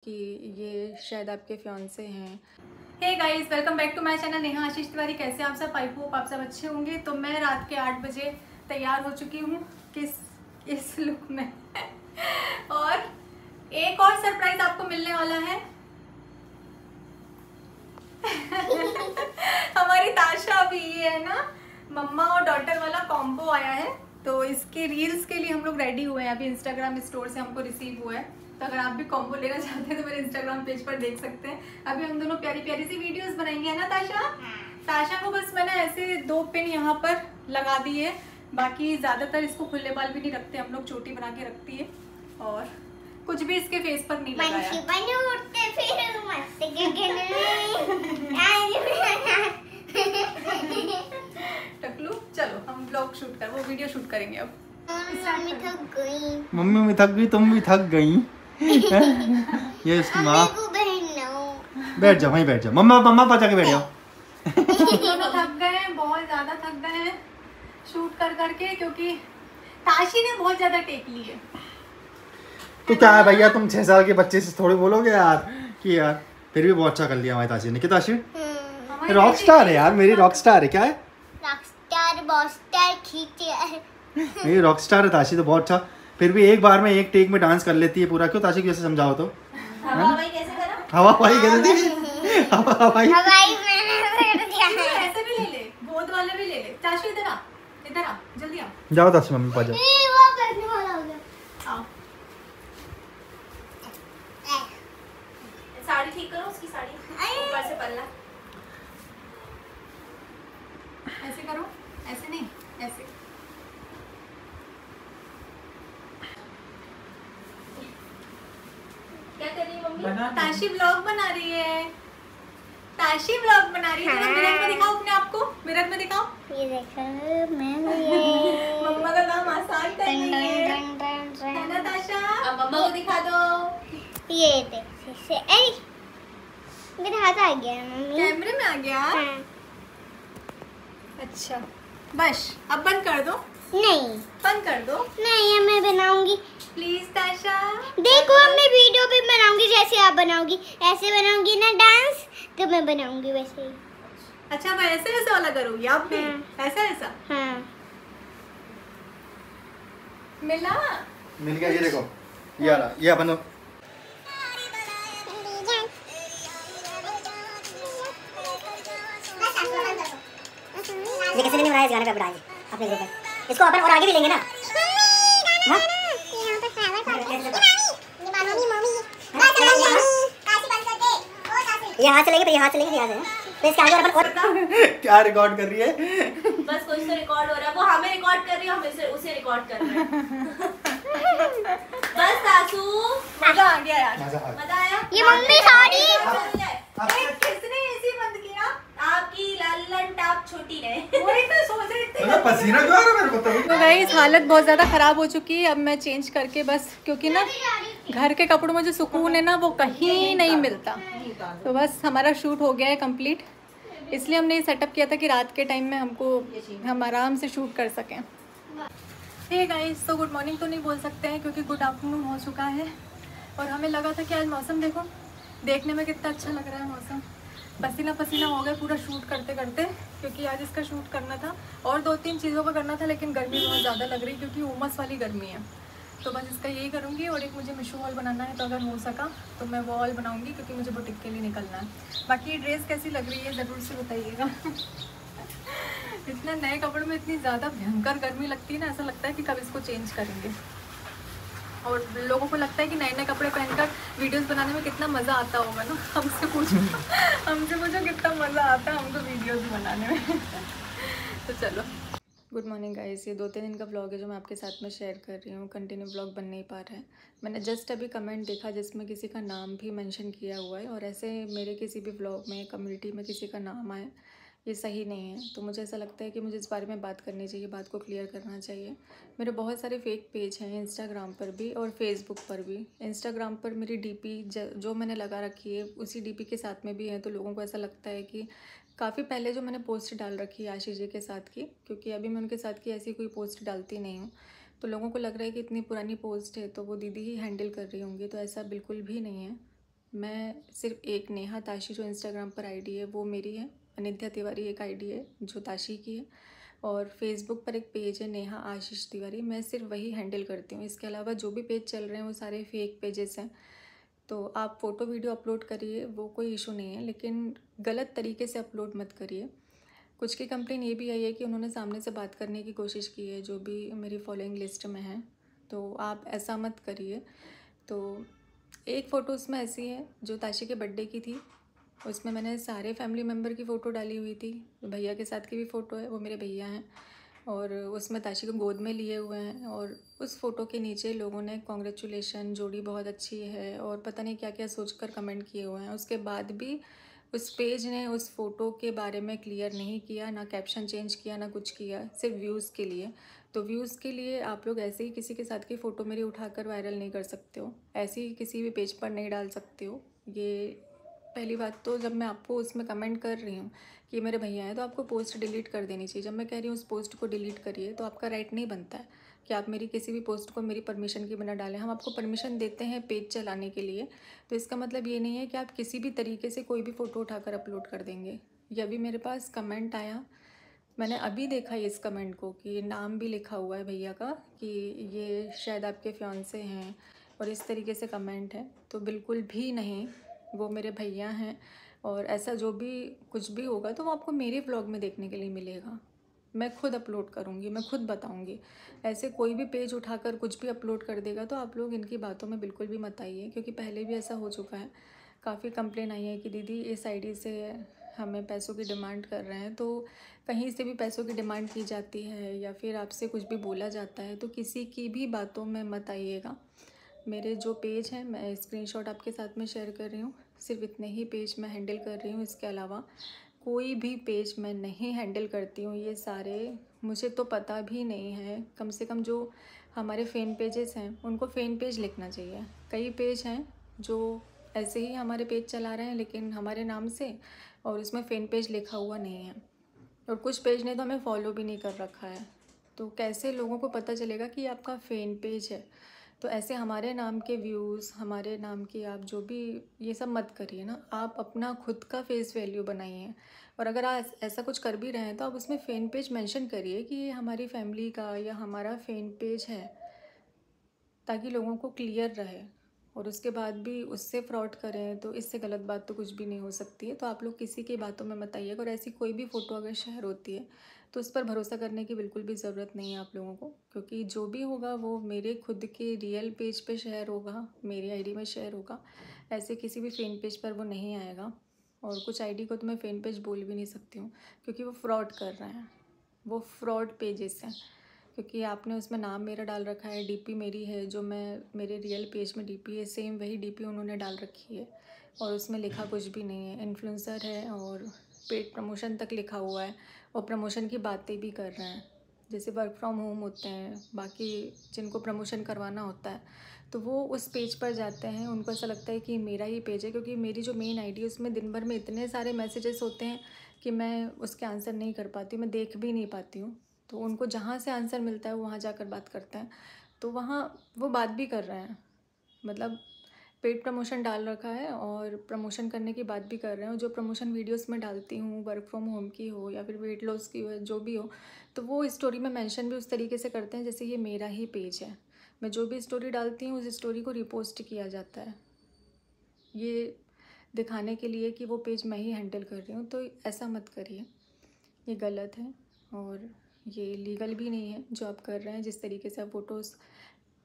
कि ये शायद आपके फियांसे हैं। Hey guys, welcome back to my channel Neha Ashish Tiwari. कैसे आप सब? आई होप आप सब अच्छे होंगे। तो मैं रात के 8 बजे तैयार हो चुकी हूँ इस लुक में और एक और सरप्राइज आपको मिलने वाला है हमारी ताशा अभी ये है ना, मम्मा और डॉटर वाला कॉम्बो आया है, तो इसके रील्स के लिए हम लोग रेडी हुए हैं। अभी इंस्टाग्राम स्टोर से हमको रिसीव हुआ है, तो अगर आप भी कॉम्बो लेना चाहते हैं तो मेरे इंस्टाग्राम पेज पर देख सकते हैं। अभी हम दोनों प्यारी प्यारी सी वीडियोस बनाएंगे, है ना ताशा? ताशा को बस मैंने ऐसे 2 पिन यहाँ पर लगा दिए है, बाकी ज्यादातर इसको खुले बाल भी नहीं रखते हम लोग, चोटी बना के रखती है और कुछ भी इसके फेस पर नहीं लगाया। टकलू चलो हम ब्लॉग शूट कर, वो वीडियो शूट करेंगे अब। मम्मी थक गई। मम्मी भी थक गई, तुम भी थक गई। ये इसकी माँ। बैठ जाओ, वहीं बैठ जाओ। मम्मा पापा जाके बैठ जाओ। दोनों थक गए हैं, बहुत ज्यादा थक गए हैं शूट कर करके, क्योंकि ताशी ने बहुत ज्यादा टेक ली है। तो क्या है भैया, तुम 6 साल के बच्चे से थोड़ी बोलोगे यार कि यार फिर भी बहुत अच्छा कर लिया हमारी ताशी ने। क्या ताशी रॉक स्टार है यार, मेरी रॉक स्टार है। क्या है रॉक स्टार, बॉस स्टार खींचे है। मेरी रॉक स्टार है ताशी तो बहुत अच्छा। फिर भी एक बार में एक टेक में डांस कर लेती है पूरा। क्यों ताशी, कैसे समझाओ तो? हवाई कैसे करा? हवाई कैसे थी? हवाई ऐसे भी ले ले, गोद वाले भी ले ले। ताशी इधर आ, इधर आ, जल्दी आ। जाओ ताशी, मम्मी पास जाओ। वो बैठने वाला हो गया। आओ, साड़ी ठीक करो उसकी, साड़ी ऊपर से पल्ला ऐसे करो, ऐसे नहीं, ऐसे। क्या कर रही है मम्मी? ताशी व्लॉग बना रही है। ताशी व्लॉग बना रही है। जरा मिरर में दिखाओ अपने आप को, मिरर में दिखाओ। ये देखो मैं ये मम्मा का काम आसान कर रही है ना ताशा? अब मम्मा को दिखा दो। ये देख से अरे मेरा हाथ आ गया मम्मी। कैमरे में आ गया। हाँ। अच्छा बस अब बंद कर दो। नहीं बंद कर दो नहीं, अब मैं बनाऊंगी। प्लीज ताशा। देखो अब मैं वीडियो भी बनाऊंगी, जैसे आप बनाओगी ऐसे बनाऊंगी ना डांस, तो मैं बनाऊंगी वैसे ही। अच्छा मैं ऐसे ऐसे वाला करूँगी, आप भी हाँ। ऐसा ऐसा हाँ मिला। मिल गया। ये देखो, ये आ रहा, ये अपन ये किसी ने नहीं बनाया, इस गाने पे बनाएंगे अपने ग्रुप में। इसको अपन और आगे भी लेंगे ना। हाँ? ये हाथ चलेंगे तो ये हाथ चलेंगे, यहाँ से तो इसके आगे अपन और क्या रिकॉर्ड कर रही है? बस कुछ तो रिकॉर्ड हो रहा है, वो हमें रिकॉर्ड कर रही है, हम उसे रिकॉर्ड कर रहे हैं। बस सासू मजा आ गया यार, मजा आया। ये मम्मी साड़ी किसने एसी बंद किया? आपकी लल्लन टाप छोटी है। वही तो सोच रही थी। पसीना क्यों आ रहा है मेरे को? तो गाइस हालत बहुत ज़्यादा ख़राब हो चुकी है। अब मैं चेंज करके बस, क्योंकि ना घर के कपड़ों में जो सुकून है ना वो कहीं नहीं मिलता। तो बस हमारा शूट हो गया है कंप्लीट, इसलिए हमने ये सेटअप किया था कि रात के टाइम में हम आराम से शूट कर सकें। हे गाइस, तो गुड मॉर्निंग तो नहीं बोल सकते हैं क्योंकि गुड आफ्टरनून हो चुका है। और हमें लगा था कि आज मौसम देखो, देखने में कितना अच्छा लग रहा है मौसम। पसीना पसीना हो गया पूरा शूट करते करते, क्योंकि आज इसका शूट करना था और 2-3 चीज़ों का करना था, लेकिन गर्मी बहुत ज़्यादा लग रही क्योंकि उमस वाली गर्मी है। तो बस इसका यही करूँगी। और एक मुझे मिशू वॉल बनाना है, तो अगर हो सका तो मैं वॉल बनाऊँगी क्योंकि मुझे बुटीक के लिए निकलना है। बाकी ड्रेस कैसी लग रही है ज़रूर से बताइएगा। इतने नए कपड़े में इतनी ज़्यादा भयंकर गर्मी लगती है ना, ऐसा लगता है कि कब इसको चेंज करेंगे। और लोगों को लगता है कि नए नए कपड़े पहनकर वीडियोस बनाने में कितना मज़ा आता होगा ना। हमसे पूछो कितना मज़ा आता है हमको वीडियोस बनाने में। तो चलो, गुड मॉर्निंग गाइस। ये 2-3 दिन का ब्लॉग है जो मैं आपके साथ में शेयर कर रही हूँ। कंटिन्यू ब्लॉग बन नहीं पा रहा है। मैंने जस्ट अभी कमेंट देखा जिसमें किसी का नाम भी मेंशन किया हुआ है, और ऐसे मेरे किसी भी ब्लॉग में कम्युनिटी में किसी का नाम आए ये सही नहीं है। तो मुझे ऐसा लगता है कि मुझे इस बारे में बात करनी चाहिए, बात को क्लियर करना चाहिए। मेरे बहुत सारे फेक पेज हैं इंस्टाग्राम पर भी और फेसबुक पर भी। इंस्टाग्राम पर मेरी डीपी जो मैंने लगा रखी है उसी डीपी के साथ में भी है, तो लोगों को ऐसा लगता है कि काफ़ी पहले जो मैंने पोस्ट डाल रखी है आशीष जी के साथ की, क्योंकि अभी मैं उनके साथ की ऐसी कोई पोस्ट डालती नहीं हूँ, तो लोगों को लग रहा है कि इतनी पुरानी पोस्ट है तो वो दीदी ही हैंडल कर रही होंगी, तो ऐसा बिल्कुल भी नहीं है। मैं सिर्फ एक नेहा ताशी जो इंस्टाग्राम पर आईडी है वो मेरी है, अनित्या तिवारी एक आईडी है जो ताशी की है, और फेसबुक पर एक पेज है नेहा आशीष तिवारी, मैं सिर्फ वही हैंडल करती हूँ। इसके अलावा जो भी पेज चल रहे हैं वो सारे फेक पेजेस हैं। तो आप फ़ोटो वीडियो अपलोड करिए, वो कोई इशू नहीं है, लेकिन गलत तरीके से अपलोड मत करिए। कुछ की कंप्लेन ये भी आई है कि उन्होंने सामने से बात करने की कोशिश की है जो भी मेरी फॉलोइंग लिस्ट में है, तो आप ऐसा मत करिए। तो एक फ़ोटो उसमें ऐसी है जो ताशी के बर्थडे की थी, उसमें मैंने सारे फैमिली मेम्बर की फ़ोटो डाली हुई थी। भैया के साथ की भी फ़ोटो है, वो मेरे भैया हैं, और उसमें ताशी को गोद में लिए हुए हैं, और उस फ़ोटो के नीचे लोगों ने कॉन्ग्रेचुलेशन, जोड़ी बहुत अच्छी है और पता नहीं क्या क्या सोचकर कमेंट किए हुए हैं। उसके बाद भी उस पेज ने उस फ़ोटो के बारे में क्लियर नहीं किया, ना कैप्शन चेंज किया, ना कुछ किया, सिर्फ व्यूज़ के लिए। तो व्यूज़ के लिए आप लोग ऐसे ही किसी के साथ की फ़ोटो मेरी उठाकर वायरल नहीं कर सकते हो, ऐसे ही किसी भी पेज पर नहीं डाल सकते हो। ये पहली बात। तो जब मैं आपको उसमें कमेंट कर रही हूँ कि मेरे भैया हैं, तो आपको पोस्ट डिलीट कर देनी चाहिए। जब मैं कह रही हूँ उस पोस्ट को डिलीट करिए, तो आपका राइट नहीं बनता है कि आप मेरी किसी भी पोस्ट को मेरी परमिशन के बिना डालें। हम आपको परमिशन देते हैं पेज चलाने के लिए, तो इसका मतलब ये नहीं है कि आप किसी भी तरीके से कोई भी फ़ोटो उठाकर अपलोड कर देंगे। ये अभी मेरे पास कमेंट आया, मैंने अभी देखा इस कमेंट को कि नाम भी लिखा हुआ है भैया का कि ये शायद आपके फियांसे हैं, और इस तरीके से कमेंट है। तो बिल्कुल भी नहीं, वो मेरे भैया हैं, और ऐसा जो भी कुछ भी होगा तो वो आपको मेरे व्लॉग में देखने के लिए मिलेगा। मैं खुद अपलोड करूँगी, मैं खुद बताऊँगी। ऐसे कोई भी पेज उठाकर कुछ भी अपलोड कर देगा तो आप लोग इनकी बातों में बिल्कुल भी मत आइए, क्योंकि पहले भी ऐसा हो चुका है। काफ़ी कंप्लेन आई है कि दीदी इस आईडी से हमें पैसों की डिमांड कर रहे हैं। तो कहीं से भी पैसों की डिमांड की जाती है या फिर आपसे कुछ भी बोला जाता है तो किसी की भी बातों में मत आइएगा। मेरे जो पेज हैं मैं स्क्रीनशॉट आपके साथ में शेयर कर रही हूँ, सिर्फ इतने ही पेज मैं हैंडल कर रही हूँ, इसके अलावा कोई भी पेज मैं नहीं हैंडल करती हूँ। ये सारे मुझे तो पता भी नहीं है, कम से कम जो हमारे फ़ैन पेजेस हैं उनको फ़ैन पेज लिखना चाहिए। कई पेज हैं जो ऐसे ही हमारे पेज चला रहे हैं लेकिन हमारे नाम से, और उसमें फ़ैन पेज लिखा हुआ नहीं है, और कुछ पेज ने तो हमें फॉलो भी नहीं कर रखा है। तो कैसे लोगों को पता चलेगा कि आपका फ़ैन पेज है? तो ऐसे हमारे नाम के व्यूज़, हमारे नाम की आप जो भी ये सब मत करिए ना। आप अपना खुद का फेस वैल्यू बनाइए, और अगर आप ऐसा कुछ कर भी रहे हैं तो आप उसमें फ़ैन पेज मेंशन करिए कि ये हमारी फैमिली का या हमारा फ़ैन पेज है, ताकि लोगों को क्लियर रहे। और उसके बाद भी उससे फ्रॉड करें तो इससे गलत बात तो कुछ भी नहीं हो सकती है। तो आप लोग किसी की बातों में मत आइएगा, और ऐसी कोई भी फ़ोटो अगर शेयर होती है तो उस पर भरोसा करने की बिल्कुल भी ज़रूरत नहीं है आप लोगों को, क्योंकि जो भी होगा वो मेरे खुद के रियल पेज पे शेयर होगा, मेरी आईडी में शेयर होगा। ऐसे किसी भी फ़ैन पेज पर वो नहीं आएगा। और कुछ आईडी को तो मैं फ़ैन पेज बोल भी नहीं सकती हूँ, क्योंकि वो फ्रॉड कर रहे हैं, वो फ्रॉड पेजेस हैं। क्योंकि आपने उसमें नाम मेरा डाल रखा है, डीपी मेरी है, जो मैं मेरे रियल पेज में डीपी है सेम वही डीपी उन्होंने डाल रखी है, और उसमें लिखा कुछ भी नहीं है। इन्फ्लुएंसर है और पेड प्रमोशन तक लिखा हुआ है, और प्रमोशन की बातें भी कर रहे हैं। जैसे वर्क फ्रॉम होम होते हैं, बाकी जिनको प्रमोशन करवाना होता है तो वो उस पेज पर जाते हैं, उनको ऐसा लगता है कि मेरा ही पेज है, क्योंकि मेरी जो मेन आईडी है उसमें दिन भर में इतने सारे मैसेजेस होते हैं कि मैं उसके आंसर नहीं कर पाती हूँ, मैं देख भी नहीं पाती हूँ। तो उनको जहाँ से आंसर मिलता है वो वहाँ जाकर बात करते हैं, तो वहाँ वो बात भी कर रहे हैं, मतलब पेड प्रमोशन डाल रखा है और प्रमोशन करने की बात भी कर रहे हैं। और जो प्रमोशन वीडियोस में डालती हूँ, वर्क फ्रॉम होम की हो या फिर वेट लॉस की हो, जो भी हो, तो वो स्टोरी में मेंशन भी उस तरीके से करते हैं जैसे ये मेरा ही पेज है। मैं जो भी स्टोरी डालती हूँ उस स्टोरी को रिपोस्ट किया जाता है, ये दिखाने के लिए कि वो पेज मैं ही हैंडल कर रही हूँ। तो ऐसा मत करिए, ये गलत है और ये लीगल भी नहीं है जो आप कर रहे हैं। जिस तरीके से आप फ़ोटोज़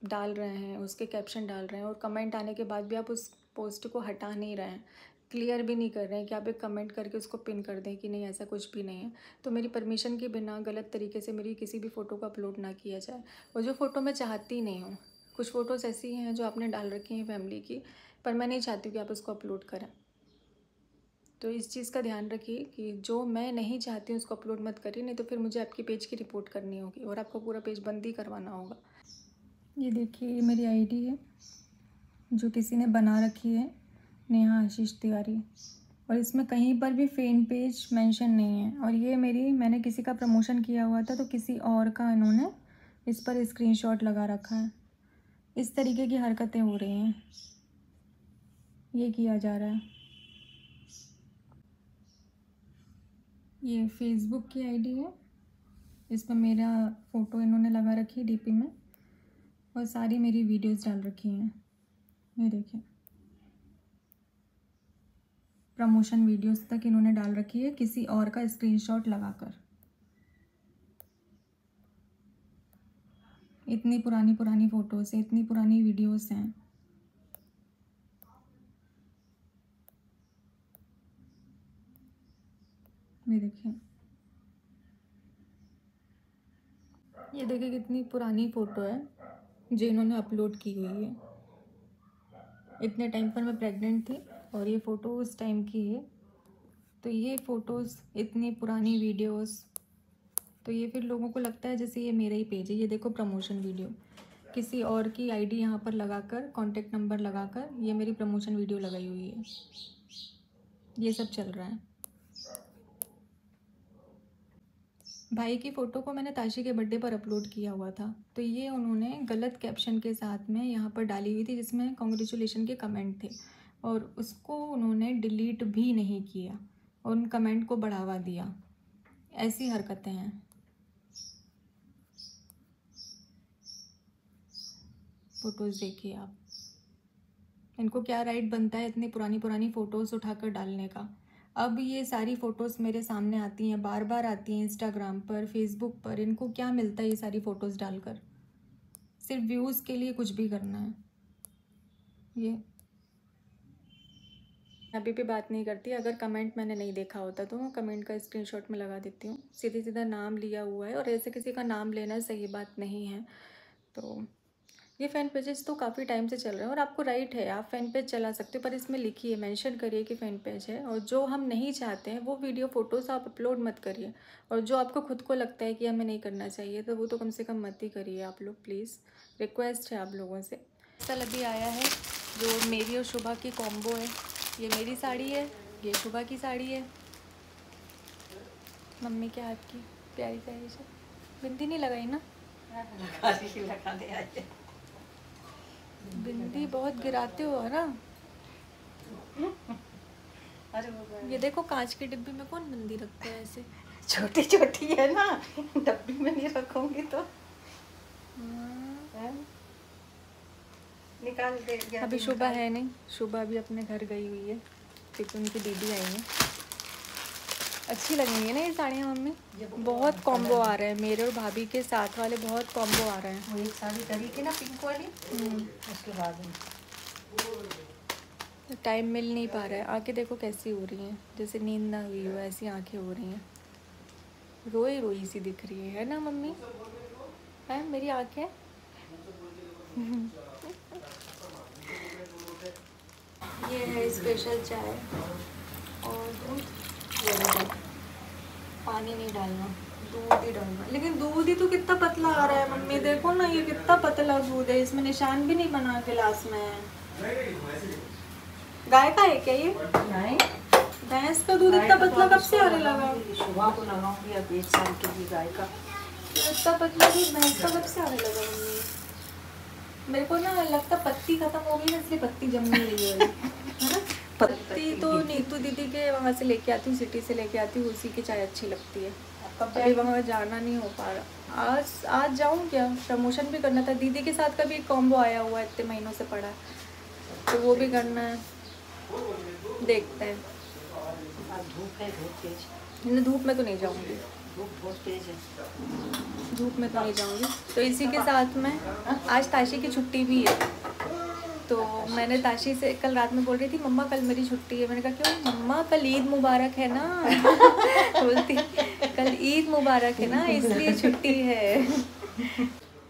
डाल रहे हैं, उसके कैप्शन डाल रहे हैं, और कमेंट आने के बाद भी आप उस पोस्ट को हटा नहीं रहे हैं, क्लियर भी नहीं कर रहे हैं कि आप एक कमेंट करके उसको पिन कर दें कि नहीं ऐसा कुछ भी नहीं है। तो मेरी परमिशन के बिना गलत तरीके से मेरी किसी भी फ़ोटो को अपलोड ना किया जाए। और जो फ़ोटो मैं चाहती नहीं हूँ, कुछ फ़ोटोज़ ऐसी हैं जो आपने डाल रखी हैं फैमिली की, पर मैं नहीं चाहती कि आप उसको अपलोड करें। तो इस चीज़ का ध्यान रखिए कि जो मैं नहीं चाहती हूँ उसको अपलोड मत करिए, नहीं तो फिर मुझे आपके पेज की रिपोर्ट करनी होगी और आपको पूरा पेज बंद ही करवाना होगा। ये देखिए, ये मेरी आईडी है जो किसी ने बना रखी है, नेहा आशीष तिवारी, और इसमें कहीं पर भी फ़ैन पेज मेंशन नहीं है। और ये मैंने किसी का प्रमोशन किया हुआ था तो किसी और का इन्होंने इस पर स्क्रीनशॉट लगा रखा है। इस तरीके की हरकतें हो रही हैं, ये किया जा रहा है। ये फेसबुक की आईडी है, इस पर मेरा फ़ोटो इन्होंने लगा रखी है डीपी में, और सारी मेरी वीडियोस डाल रखी हैं। ये देखिए, प्रमोशन वीडियोस तक इन्होंने डाल रखी है किसी और का स्क्रीनशॉट लगाकर। इतनी पुरानी पुरानी फ़ोटोज़ हैं, इतनी पुरानी वीडियोस हैं। ये देखिए, ये देखिए कितनी पुरानी फ़ोटो है जो इन्होंने अपलोड की हुई है। इतने टाइम पर मैं प्रेग्नेंट थी और ये फ़ोटो उस टाइम की है। तो ये फ़ोटोज़, इतनी पुरानी वीडियोस, तो ये फिर लोगों को लगता है जैसे ये मेरा ही पेज है। ये देखो प्रमोशन वीडियो, किसी और की आईडी यहाँ पर लगाकर, कॉन्टेक्ट नंबर लगाकर ये मेरी प्रमोशन वीडियो लगाई हुई है। ये सब चल रहा है। भाई की फ़ोटो को मैंने ताशी के बर्थडे पर अपलोड किया हुआ था, तो ये उन्होंने गलत कैप्शन के साथ में यहाँ पर डाली हुई थी जिसमें कॉन्ग्रेचुलेशन के कमेंट थे, और उसको उन्होंने डिलीट भी नहीं किया और उन कमेंट को बढ़ावा दिया। ऐसी हरकतें हैं। फ़ोटोज़ देखिए आप, इनको क्या राइट बनता है इतनी पुरानी पुरानी फ़ोटोज़ उठाकर डालने का। अब ये सारी फ़ोटोज़ मेरे सामने आती हैं, बार बार आती हैं इंस्टाग्राम पर, फेसबुक पर। इनको क्या मिलता है ये सारी फ़ोटोज़ डालकर? सिर्फ व्यूज़ के लिए कुछ भी करना है। ये अभी भी बात नहीं करती। अगर कमेंट मैंने नहीं देखा होता तो मैं कमेंट का स्क्रीनशॉट में लगा देती हूँ। सीधे सीधा नाम लिया हुआ है, और ऐसे किसी का नाम लेना सही बात नहीं है। तो ये फ़ैन पेजेस तो काफ़ी टाइम से चल रहे हैं, और आपको राइट है, आप फ़ैन पेज चला सकते हो, पर इसमें लिखिए, मेंशन करिए कि फ़ैन पेज है। और जो हम नहीं चाहते हैं वो वीडियो फ़ोटोज़ आप अपलोड मत करिए, और जो आपको खुद को लगता है कि हमें नहीं करना चाहिए तो वो तो कम से कम मत ही करिए आप लोग, प्लीज़। रिक्वेस्ट है आप लोगों से। सल अभी आया है जो मेरी और शुभा की कॉम्बो है। ये मेरी साड़ी है, ये शुभा की साड़ी है। मम्मी के हाथ की प्यारी प्यारी से। बिंदी नहीं लगाई ना? लगा दे। बिंदी बहुत गिराते हो है ना। अरे ये देखो, कांच की डिब्बी में कौन बिंदी रखता है ऐसे? छोटी छोटी है ना, डब्बी में नहीं रखूंगी तो निकाल दे। अभी शुभा है नहीं, शुभा अभी अपने घर गई हुई है क्योंकि उनकी दीदी आई है। अच्छी लगेंगी ना ये साड़ियाँ मम्मी? बहुत कॉम्बो आ रहे हैं मेरे और भाभी के साथ वाले, बहुत कॉम्बो आ रहे हैं। वो एक साड़ी करी थी ना पिंक वाली, उसके बाद टाइम मिल नहीं पा रहा है। आंखें देखो कैसी हो रही हैं, जैसे नींद ना हुई हो ऐसी आंखें हो रही हैं। रोई रोई सी दिख रही है ना मम्मी? है मेरी आंखें? ये है स्पेशल चाय और दूध। पानी नहीं डालना, दूध ही डालना। लेकिन दूध ही तो कितना पतला आ रहा है मम्मी, देखो ना ये कितना पतला दूध है, इसमें निशान भी नहीं बना गिलास में। गाय का है क्या ये? नहीं, भैंस का दूध इतना पतला कब से आने लगा? सुबह को लगाऊंगी। अब 1 साल की भी गाय का इतना पतला दूध भैंस का कब से आने लगा मम्मी? मेरे को ना लगता पत्ती खत्म हो गई ना, इसलिए पत्ती जम नहीं रही है ना? पत्ती तो नीतू दीदी के वहाँ से लेके आती हूँ, सिटी से लेके आती हूँ, उसी की चाय अच्छी लगती है। अभी वहाँ जाना नहीं हो पा रहा। आज जाऊँ क्या? प्रमोशन भी करना था। दीदी के साथ का भी एक कॉम्बो आया हुआ है, इतने महीनों से पड़ा है, तो वो भी करना है। देखते हैं। धूप है, धूप तेज। धूप में तो नहीं जाऊँगी, धूप बहुत तेज है। धूप में तो नहीं जाऊँगी। तो इसी के साथ में आज ताशी की छुट्टी भी है, तो मैंने ताशी से कल रात में बोल रही थी मम्मा कल मेरी छुट्टी है। मैंने कहा क्यों मम्मा? कल ईद मुबारक है ना। बोलती कल ईद मुबारक है ना, इसलिए छुट्टी है।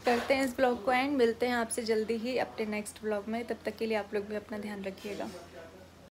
करते हैं इस ब्लॉग को एंड, मिलते हैं आपसे जल्दी ही अपने नेक्स्ट ब्लॉग में। तब तक के लिए आप लोग भी अपना ध्यान रखिएगा।